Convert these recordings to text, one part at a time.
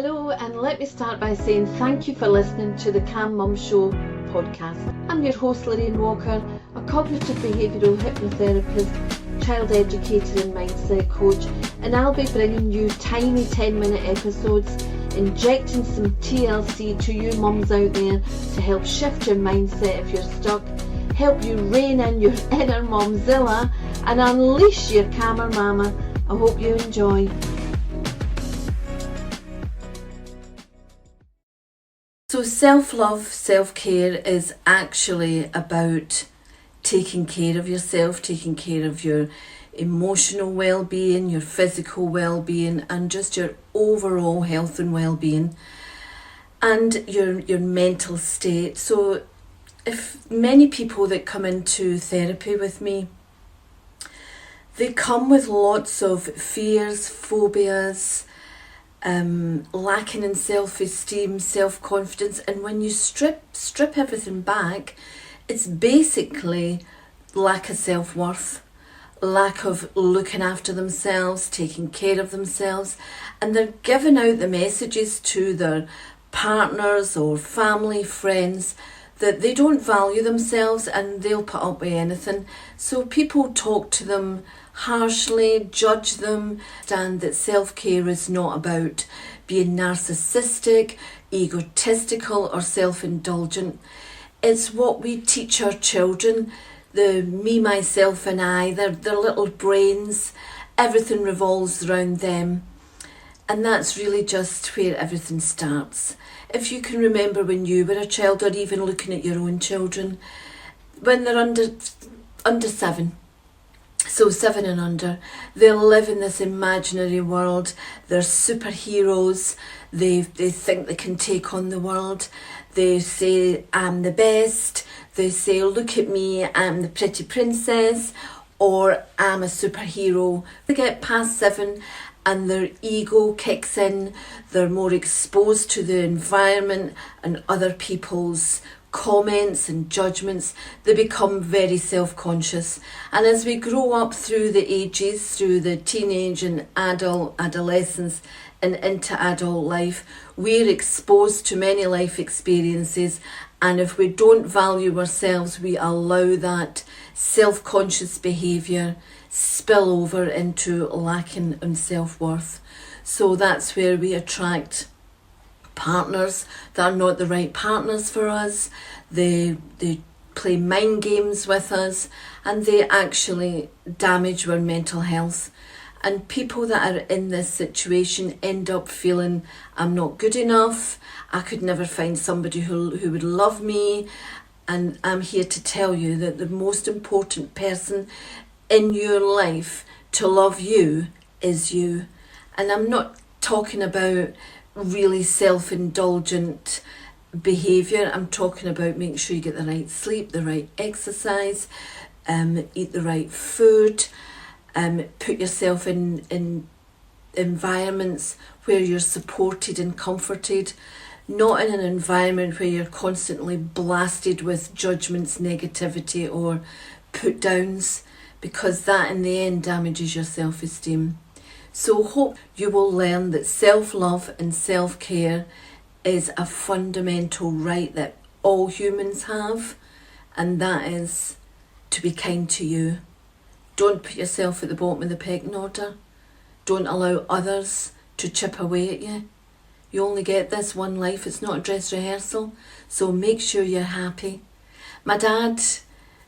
Hello, and let me start by saying thank you for listening to the Calm Mum Show podcast. I'm your host Lorraine Walker, a cognitive behavioural hypnotherapist, child educator and mindset coach, and I'll be bringing you tiny 10-minute episodes, injecting some TLC to you mums out there to help shift your mindset if you're stuck, help you rein in your inner momzilla and unleash your calmer mama. I hope you enjoy. So self-love, self-care is actually about taking care of yourself, taking care of your emotional well-being, your physical well-being, and just your overall health and well-being, and your mental state. So if many people that come into therapy with me, they come with lots of fears, phobias, lacking in self-esteem, self-confidence, and when you strip everything back, it's basically lack of self-worth, lack of looking after themselves, taking care of themselves, and they're giving out the messages to their partners or family, friends, that they don't value themselves and they'll put up with anything. So people talk to them harshly, judge them, understand that self-care is not about being narcissistic, egotistical or self-indulgent. It's what we teach our children, the me, myself and I, their little brains, everything revolves around them. And that's really just where everything starts. If you can remember when you were a child, or even looking at your own children, when they're under 7, so 7 and under, they live in this imaginary world. They're superheroes. They think they can take on the world. They say, I'm the best. They say, look at me, I'm the pretty princess, or I'm a superhero. They get past 7 and their ego kicks in. They're more exposed to the environment and other people's comments and judgments. They become very self-conscious, and as we grow up through the ages, through the teenage and adolescence and into adult life, we're exposed to many life experiences, and if we don't value ourselves, we allow that self-conscious behaviour spill over into lacking in self-worth. So that's where we attract partners that are not the right partners for us. They play mind games with us, and they actually damage our mental health. And people that are in this situation end up feeling, I'm not good enough, I could never find somebody who would love me. And I'm here to tell you that the most important person in your life to love you is you. And I'm not talking about really self-indulgent behaviour. I'm talking about making sure you get the right sleep, the right exercise, eat the right food, put yourself in environments where you're supported and comforted, not in an environment where you're constantly blasted with judgments, negativity or put downs, because that in the end damages your self-esteem. So hope you will learn that self-love and self-care is a fundamental right that all humans have, and that is to be kind to you. Don't put yourself at the bottom of the pecking order. Don't allow others to chip away at you. You only get this one life. It's not a dress rehearsal, so make sure you're happy. My dad,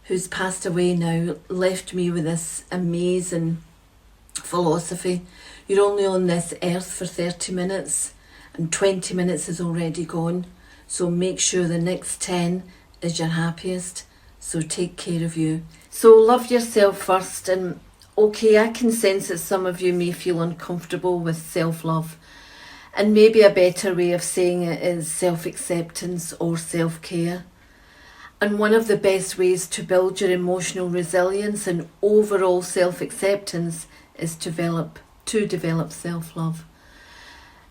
who's passed away now, left me with this amazing philosophy. You're only on this earth for 30 minutes and 20 minutes is already gone, so make sure the next 10 is your happiest. So take care of you. So love yourself first. And okay, I can sense that some of you may feel uncomfortable with self-love, and maybe a better way of saying it is self-acceptance or self-care. And one of the best ways to build your emotional resilience and overall self-acceptance is to develop self-love.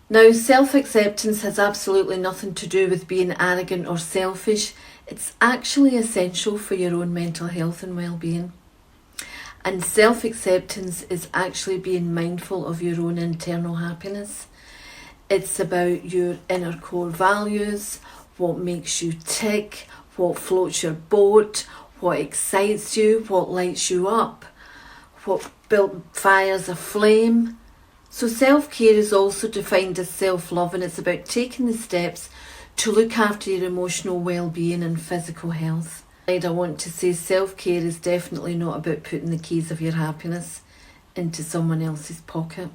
Now, self-acceptance has absolutely nothing to do with being arrogant or selfish. It's actually essential for your own mental health and well-being. And self-acceptance is actually being mindful of your own internal happiness. It's about your inner core values, what makes you tick, what floats your boat, what excites you, what lights you up, what fires a flame. So self-care is also defined as self-love, and it's about taking the steps to look after your emotional well-being and physical health. I want to say self-care is definitely not about putting the keys of your happiness into someone else's pocket.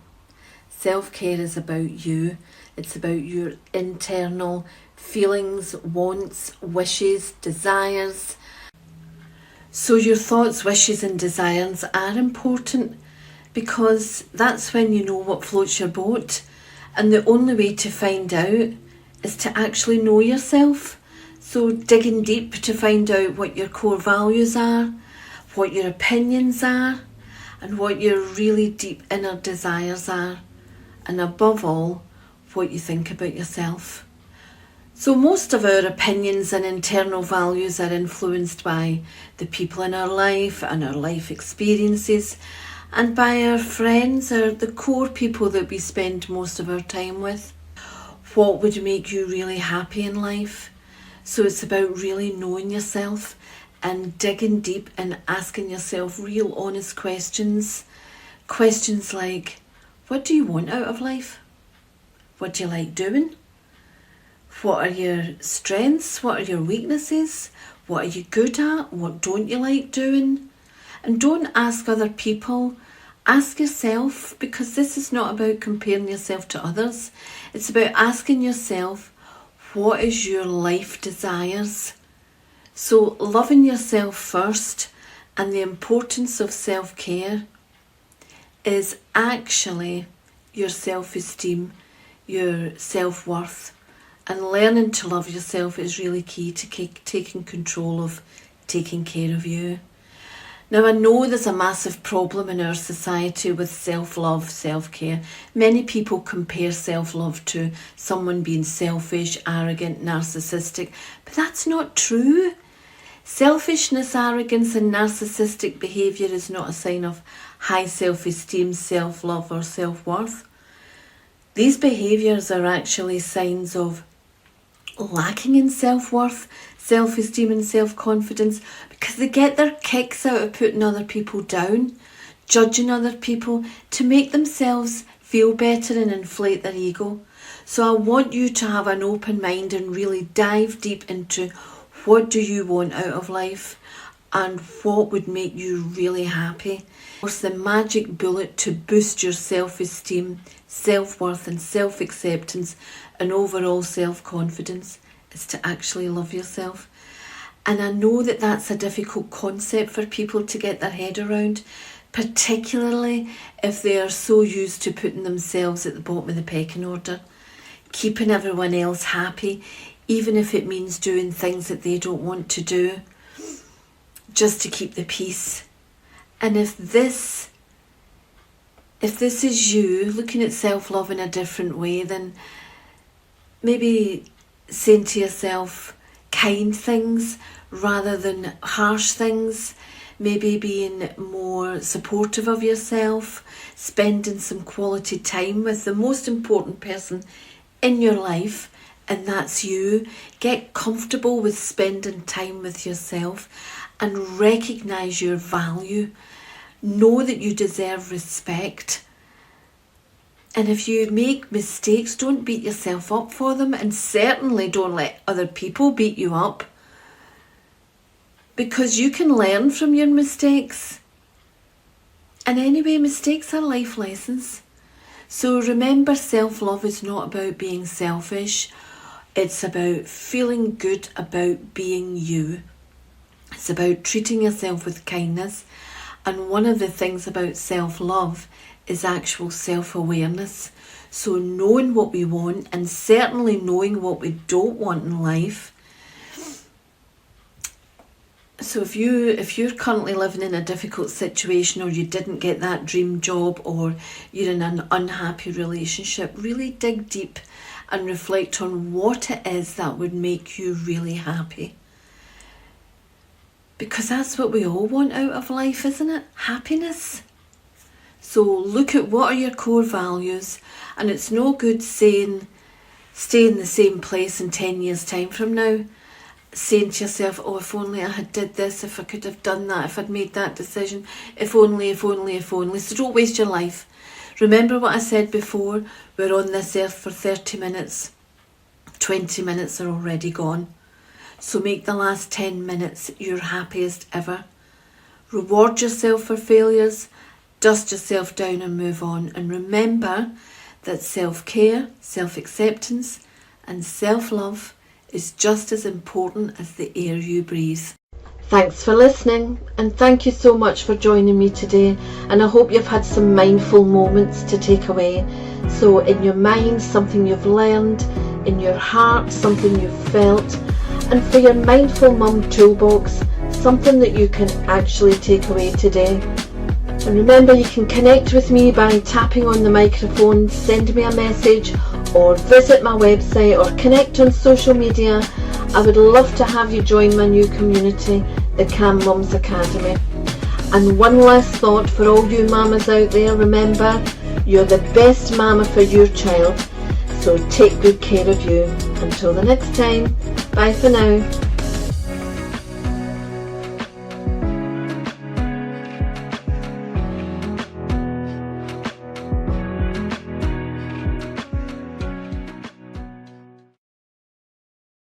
Self-care is about you. It's about your internal feelings, wants, wishes, desires. So your thoughts, wishes and desires are important, because that's when you know what floats your boat. And the only way to find out is to actually know yourself. So digging deep to find out what your core values are, what your opinions are, and what your really deep inner desires are. And above all, what you think about yourself. So most of our opinions and internal values are influenced by the people in our life and our life experiences, and by our friends, or the core people that we spend most of our time with. What would make you really happy in life? So it's about really knowing yourself and digging deep and asking yourself real honest questions. Questions like, what do you want out of life? What do you like doing? What are your strengths? What are your weaknesses? What are you good at? What don't you like doing? And don't ask other people. Ask yourself, because this is not about comparing yourself to others. It's about asking yourself, what is your life desires? So loving yourself first, and the importance of self-care is actually your self-esteem, your self-worth. And learning to love yourself is really key to taking control of taking care of you. Now, I know there's a massive problem in our society with self-love, self-care. Many people compare self-love to someone being selfish, arrogant, narcissistic, but that's not true. Selfishness, arrogance and narcissistic behaviour is not a sign of high self-esteem, self-love or self-worth. These behaviours are actually signs of lacking in self-worth, self-esteem and self-confidence, because they get their kicks out of putting other people down, judging other people to make themselves feel better and inflate their ego. So I want you to have an open mind and really dive deep into what do you want out of life and what would make you really happy. Of course, the magic bullet to boost your self-esteem, self-worth and self-acceptance and overall self-confidence is to actually love yourself. And I know that that's a difficult concept for people to get their head around, particularly if they are so used to putting themselves at the bottom of the pecking order, keeping everyone else happy, even if it means doing things that they don't want to do, just to keep the peace. And if this is you looking at self-love in a different way, then maybe saying to yourself kind things rather than harsh things, maybe being more supportive of yourself, spending some quality time with the most important person in your life, and that's you. Get comfortable with spending time with yourself and recognise your value. Know that you deserve respect. And if you make mistakes, don't beat yourself up for them, and certainly don't let other people beat you up, because you can learn from your mistakes. And anyway, mistakes are life lessons. So remember, self-love is not about being selfish. It's about feeling good about being you. It's about treating yourself with kindness. And one of the things about self-love is actual self-awareness. So knowing what we want, and certainly knowing what we don't want in life. So if you're currently living in a difficult situation, or you didn't get that dream job, or you're in an unhappy relationship, really dig deep and reflect on what it is that would make you really happy. Because that's what we all want out of life, isn't it? Happiness. So look at what are your core values, and it's no good saying stay in the same place in 10 years time from now, saying to yourself, oh, if only I had did this, if I could have done that, if I'd made that decision, if only. So don't waste your life. Remember what I said before, we're on this earth for 30 minutes, 20 minutes are already gone. So make the last 10 minutes your happiest ever. Reward yourself for failures, dust yourself down and move on. And remember that self-care, self-acceptance and self-love is just as important as the air you breathe. Thanks for listening, and thank you so much for joining me today, and I hope you've had some mindful moments to take away. So in your mind, something you've learned, in your heart, something you've felt, and for your Mindful Mum toolbox, something that you can actually take away today. And remember, you can connect with me by tapping on the microphone, send me a message, or visit my website, or connect on social media. I would love to have you join my new community, the Calm Mums Academy. And one last thought for all you mamas out there, remember, you're the best mama for your child, so take good care of you. Until the next time, bye for now.